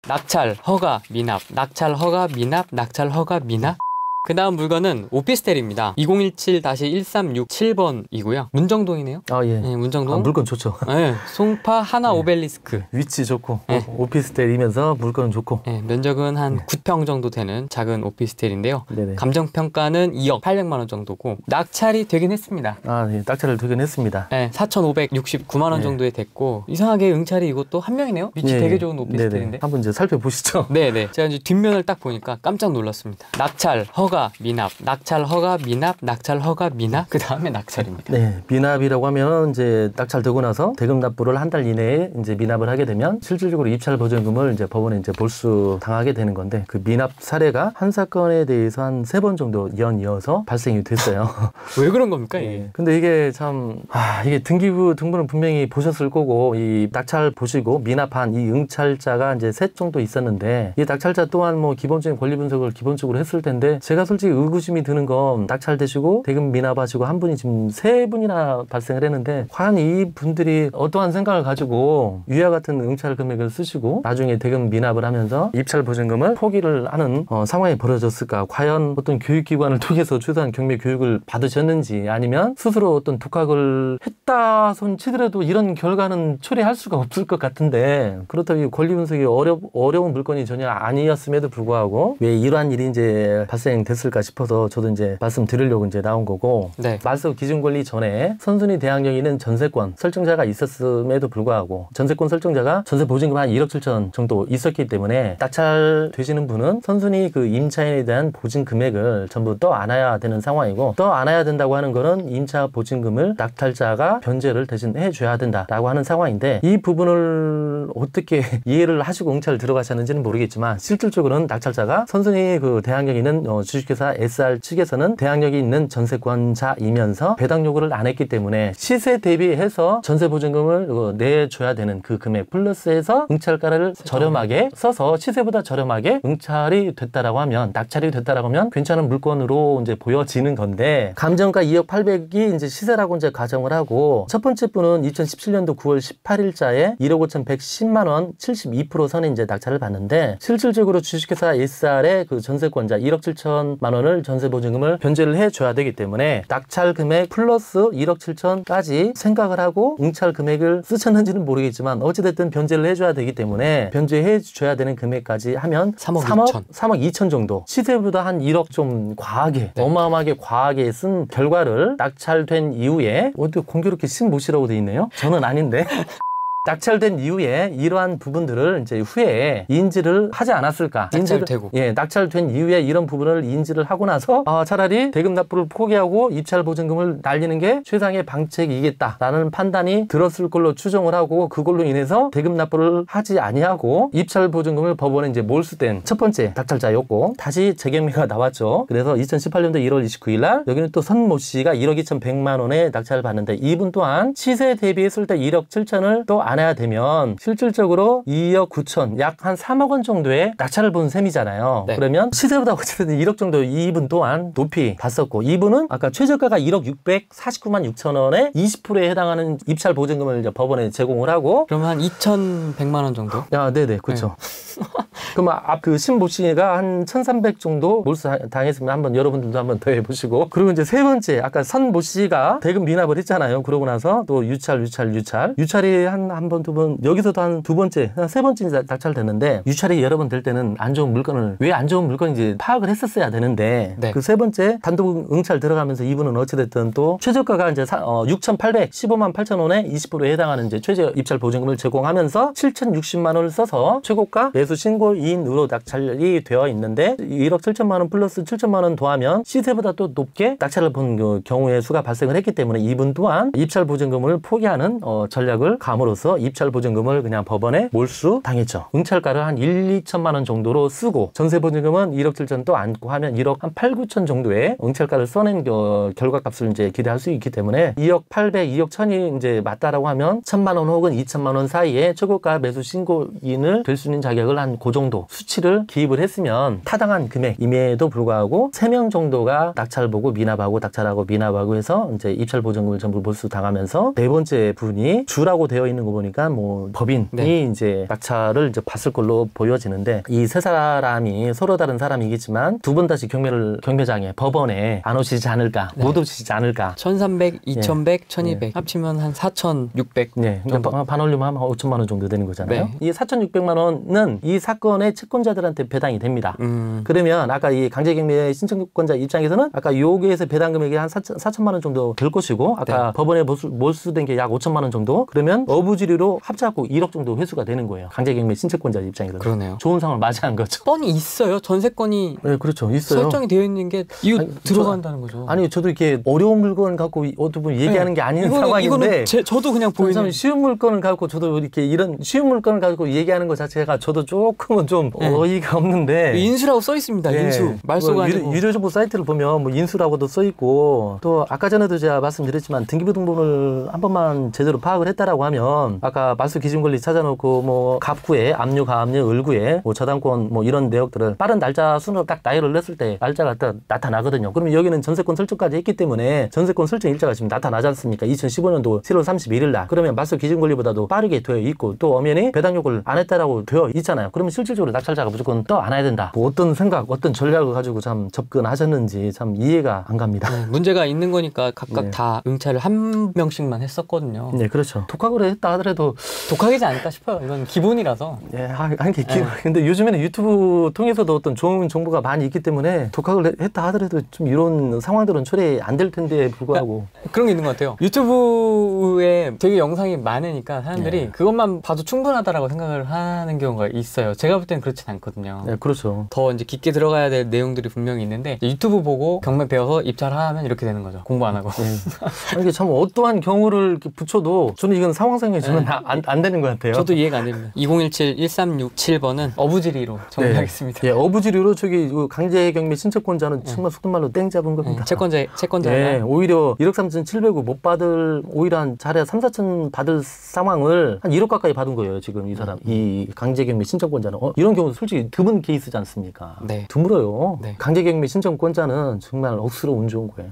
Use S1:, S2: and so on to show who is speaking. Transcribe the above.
S1: 낙찰, 허가, 미납, 낙찰, 허가, 미납, 낙찰, 허가, 미납. 그 다음 물건은 오피스텔입니다. 2017-1367번이고요. 문정동이네요.
S2: 아, 예.
S1: 네, 문정동.
S2: 아, 물건 좋죠.
S1: 네, 송파 하나
S2: 네.
S1: 오벨리스크.
S2: 위치 좋고,
S1: 네.
S2: 오피스텔이면서 물건은 좋고.
S1: 네, 면적은 한 9평 정도 되는 작은 오피스텔인데요.
S2: 네네.
S1: 감정평가는 2억 800만 원 정도고, 낙찰이 되긴 했습니다.
S2: 아, 예. 낙찰을 되긴 했습니다.
S1: 네, 4,569만 원
S2: 네.
S1: 정도에 됐고, 이상하게 응찰이 이것도 한 명이네요. 위치
S2: 예.
S1: 되게 좋은 오피스텔인데.
S2: 네네. 한번 이제 살펴보시죠.
S1: 네네. 제가 이제 뒷면을 딱 보니까 깜짝 놀랐습니다. 낙찰, 허가, 미납, 낙찰, 허가, 미납, 낙찰, 허가, 미납. 그 다음에 낙찰입니다.
S2: 네, 미납이라고 하면 이제 낙찰되고 나서 대금 납부를 한 달 이내에 이제 미납을 하게 되면 실질적으로 입찰 보증금을 이제 법원에 이제 몰수 당하게 되는 건데, 그 미납 사례가 한 사건에 대해서 한 3번 정도 연이어서 발생이 됐어요.
S1: 왜 그런 겁니까, 이게?
S2: 네. 근데 이게 참, 이게 등기부 등본은 분명히 보셨을 거고, 이 낙찰 보시고 미납한 이 응찰자가 이제 셋 정도 있었는데, 이 낙찰자 또한 뭐 기본적인 권리 분석을 기본적으로 했을 텐데, 제가 솔직히 의구심이 드는 건 낙찰되시고 대금 미납하시고 한 분이 지금 3분이나 발생을 했는데, 과연 이 분들이 어떠한 생각을 가지고 위와 같은 응찰 금액을 쓰시고 나중에 대금 미납을 하면서 입찰 보증금을 포기를 하는 상황이 벌어졌을까? 과연 어떤 교육기관을 통해서 최소한 경매 교육을 받으셨는지, 아니면 스스로 어떤 독학을 했다 손 치더라도 이런 결과는 초래할 수가 없을 것 같은데, 그렇다고 권리 분석이 어려운 물건이 전혀 아니었음에도 불구하고 왜 이러한 일이 이제 발생됐을까 싶어서 저도 이제 말씀드리려고 이제 나온 거고.
S1: 네.
S2: 말소 기준 권리 전에 선순위 대항력있는 전세권 설정자가 있었음에도 불구하고 전세권 설정자가 전세 보증금 한 1억 7천 정도 있었기 때문에 낙찰 되시는 분은 선순위 그 임차인에 대한 보증 금액을 전부 떠안아야 되는 상황이고, 떠안아야 된다고 하는 거는 임차 보증금을 낙찰자가 변제를 대신 해줘야 된다라고 하는 상황인데, 이 부분을 어떻게 이해를 하시고 응찰 들어가셨는지는 모르겠지만 실질적으로는 낙찰자가 선순위 그 대항력 있는 주식회사 SR 측에서는 대항력이 있는 전세권자이면서 배당 요구를 안 했기 때문에 시세 대비해서 전세 보증금을 내줘야 되는 그 금액 플러스해서 응찰가를 저렴하게 써서 시세보다 저렴하게 응찰이 됐다라고 하면, 낙찰이 됐다라고 하면 괜찮은 물건으로 이제 보여지는 건데, 감정가 2억 800이 이제 시세라고 이제 가정을 하고, 첫 번째 분은 2017년도 9월 18일자에 1억 5,110만 원 72% 선에 이제 낙찰을 받는데, 실질적으로 주식회사 SR의 그 전세권자 1억 7천만 원을 전세 보증금을 변제를 해줘야 되기 때문에 낙찰 금액 플러스 1억 7천까지 생각을 하고 응찰 금액을 쓰셨는지는 모르겠지만 어찌됐든 변제를 해줘야 되기 때문에 변제해줘야 되는 금액까지 하면 3억 2천 정도, 시세보다 한 1억 좀 과하게, 네. 어마어마하게 과하게 쓴 결과를 낙찰된 이후에, 어떻게 공교롭게 신모씨라고 돼 있네요? 저는 아닌데. 낙찰된 이후에 이러한 부분들을 이제 후에 인지를 하지 않았을까?
S1: 낙찰되고.
S2: 낙찰된 이후에 이런 부분을 인지를 하고 나서 차라리 대금 납부를 포기하고 입찰 보증금을 날리는 게 최상의 방책이겠다라는 판단이 들었을 걸로 추정을 하고, 그걸로 인해서 대금 납부를 하지 아니하고 입찰 보증금을 법원에 이제 몰수된 첫 번째 낙찰자였고, 다시 재경매가 나왔죠. 그래서 2018년도 1월 29일 날 여기는 또 선모 씨가 1억 2,100만 원의 낙찰을 받는데, 이분 또한 시세 대비했을 때 1억 7천을 또 안 해야 되면 실질적으로 2억 9천, 약 한 3억 원 정도의 낙찰을 본 셈이잖아요. 네. 그러면 시세보다 어쨌든 1억 정도 이분 또한 높이 받았고, 이분은 아까 최저가가 1억 649만 6천 원에 20%에 해당하는 입찰 보증금을 이제 법원에 제공을 하고,
S1: 그러면 한 2,100만 원 정도?
S2: 네네, 그렇죠. 네. 그럼 그 신모 씨가 한 1,300 정도 몰수 당했으면 한번 여러분들도 한번 더 해보시고, 그리고 이제 세 번째, 아까 선모 씨가 대금 미납을 했잖아요. 그러고 나서 또 유찰이 한 번, 두 번, 여기서도 한 두 번째, 세 번째 낙찰됐는데, 유찰이 여러 번 될 때는 안 좋은 물건을, 왜 안 좋은 물건인지 파악을 했었어야 되는데, 네. 그 세 번째 단독 응찰 들어가면서 이분은 어찌됐든 또 최저가가 이제 6,815만 8천 원에 20%에 해당하는 이제 최저 입찰 보증금을 제공하면서 7,060만 원을 써서 최고가 매수 신고인으로 낙찰이 되어 있는데, 1억 7천만 원 플러스 7천만 원 더하면 시세보다 또 높게 낙찰을 본 그 경우의 수가 발생을 했기 때문에, 이분 또한 입찰 보증금을 포기하는 전략을 감으로써 입찰 보증금을 그냥 법원에 몰수 당했죠. 응찰가를 한 1, 2천만 원 정도로 쓰고, 전세 보증금은 1억 7천 또 안고 하면 1억 한 8, 9천 정도의 응찰가를 써낸 결과값을 이제 기대할 수 있기 때문에, 2억 800, 2억 1000이 이제 맞다라고 하면 1,000만 원 혹은 2천만 원 사이에 최고가 매수 신고인을 될 수 있는 자격을 한 그 정도 정도 수치를 기입을 했으면 타당한 금액임에도 불구하고 3명 정도가 낙찰 보고 미납하고 낙찰하고 미납하고 해서 이제 입찰 보증금을 전부 몰수 당하면서 네 번째 분이 주라고 되어 있는 거 보니까 뭐 법인이
S1: 네.
S2: 이제 낙찰을 이제 봤을 걸로 보여지는데 이 세 사람이 서로 다른 사람이겠지만 두 번 다시 경매장에 법원에 안 오시지 않을까,
S1: 네.
S2: 못 오시지 않을까.
S1: 1300, 2100, 1200 합치면 한 4600
S2: 네, 그러니까 반올림 하면 5천만 원 정도 되는 거잖아요.
S1: 네.
S2: 이 4,600만 원은 이 사건의 채권자들한테 배당이 됩니다. 그러면 아까 이 강제경매 신청권자 입장에서는 아까 요기에서 배당 금액이 한 4천만 원 정도 될 것이고 아까
S1: 네.
S2: 법원에 몰수된 게 약 5천만 원 정도 그러면 어부지리로 합작하고 1억 정도 회수가 되는 거예요. 강제경매 신청권자 입장에서는.
S1: 그러네요.
S2: 좋은 상황을 맞이한 거죠.
S1: 뻔히 있어요. 전세권이
S2: 네, 그렇죠. 있어요.
S1: 설정이 되어 있는 게 이거
S2: 아니,
S1: 들어간다는 거죠.
S2: 아니 저도 이렇게 어려운 물건 갖고 어떤 분 얘기하는 게 아닌 상황인데
S1: 이거는 저도 그냥 보이는
S2: 쉬운 물건을 갖고 저도 이렇게 이런 쉬운 물건을 가지고 얘기하는 것 자체가 저도 조금은 좀 어이가 없는데
S1: 인수라고 써 있습니다.
S2: 예.
S1: 인수 말소가
S2: 뭐
S1: 아니고
S2: 유료정보 사이트를 보면 뭐 인수라고도 써 있고 또 아까 전에도 제가 말씀드렸지만 등기부등본을 한 번만 제대로 파악을 했다라고 하면 아까 말소 기준권리 찾아놓고 뭐 갑구에 압류 가압류 을구에 뭐 저당권 뭐 이런 내역들을 빠른 날짜 순으로 딱 나열을 냈을 때 날짜가 딱 나타나거든요. 그러면 여기는 전세권 설정까지 했기 때문에 전세권 설정 일자가 지금 나타나지 않습니까? 2015년도 7월 31일 날 그러면 말소 기준권리보다도 빠르게 되어 있고 또 엄연히 배당 요구를 안 했다라고 되어 있잖아요. 그러면 실질적으로 낙찰자가 무조건 또 안 해야 된다. 뭐 어떤 생각, 어떤 전략을 가지고 참 접근하셨는지 참 이해가 안 갑니다.
S1: 문제가 있는 거니까 각각
S2: 네.
S1: 다 응찰을 한 명씩만 했었거든요.
S2: 네, 그렇죠. 독학으로 했다 하더라도
S1: 독하지 않을까 싶어요. 이건 기본이라서.
S2: 예, 한게 근데 요즘에는 유튜브 통해서도 어떤 좋은 정보가 많이 있기 때문에 독학을 했다 하더라도 좀 이런 상황들은 처리 안 될 텐데 불구하고
S1: 그런 게 있는 것 같아요. 유튜브에 되게 영상이 많으니까 사람들이 그것만 봐도 충분하다라고 생각을 하는 경우가 있어요. 제가 볼 때는 그렇진 않거든요.
S2: 네, 그렇죠.
S1: 더 이제 깊게 들어가야 될 내용들이 분명히 있는데 유튜브 보고 경매 배워서 입찰하면 이렇게 되는 거죠. 공부 안 하고.
S2: 이게 참 어떠한 경우를 이렇게 붙여도 저는 이건 상황상에 저는 안 되는 것 같아요.
S1: 저도 이해가 안 됩니다. 2017-1367번은 어부지리로 정리하겠습니다.
S2: 예, 어부지리로 저기 강제경매 신청권자는 정말 속된 말로 땡 잡은 겁니다.
S1: 채권자
S2: 예, 오히려 1억 3,700을 못 받을 오히려 한 잘해 3, 4천 받을 상황을 한 1억 가까이 받은 거예요. 지금 이 사람 이 강제경매 신청권자는 이런 경우 솔직히 드문 케이스지 않습니까?
S1: 네.
S2: 드물어요.
S1: 네.
S2: 강제경매 신청권자는 정말 억수로 운 좋은 거예요.